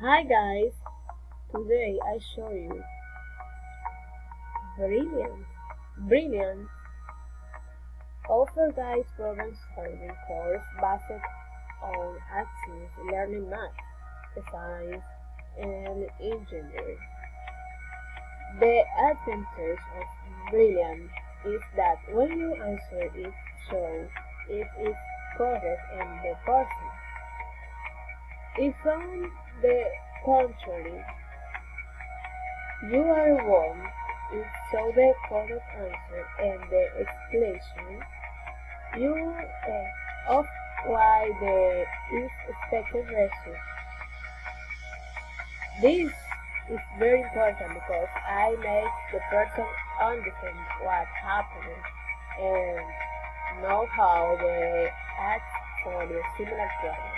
Hi guys, today I show you brilliant, brilliant offer guys problem solving course based on active learning math, science, and engineering. The advantage of brilliant is that when you answer it shows if it's correct and the person. If on the contrary, you are wrong. If so the correct answer and the explanation you of why the is expected result. This is very important because I make the person understand what happened and know how they act for the similar problem.